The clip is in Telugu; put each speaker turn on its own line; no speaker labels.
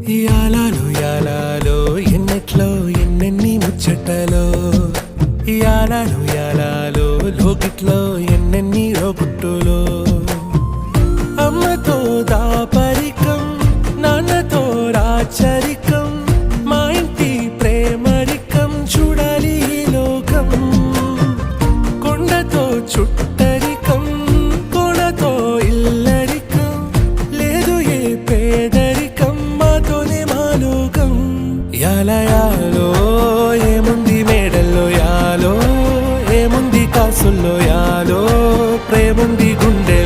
యాలాలో యాలాలో ఎన్నెట్లో ఎన్నెన్ని ముచ్చటలో యాలాలో యాలాలో లోకిట్లో ఎన్నెన్ని రోగుట్టులో అమ్మతో దాపరికం నాన్నతో రాచరికం మా ఇంటి ప్రేమరికం చూడాలి ఈ లోకం కొండతో చుట్టరికం కొనతో ఇల్లరికం లేదు ఏ పేదరికం మాతోనే మా లోకం యాలయాలో ఏముంది మేడల్లో యాలో ఏముంది కాసుల్లో యాలో ప్రేముంది గుండె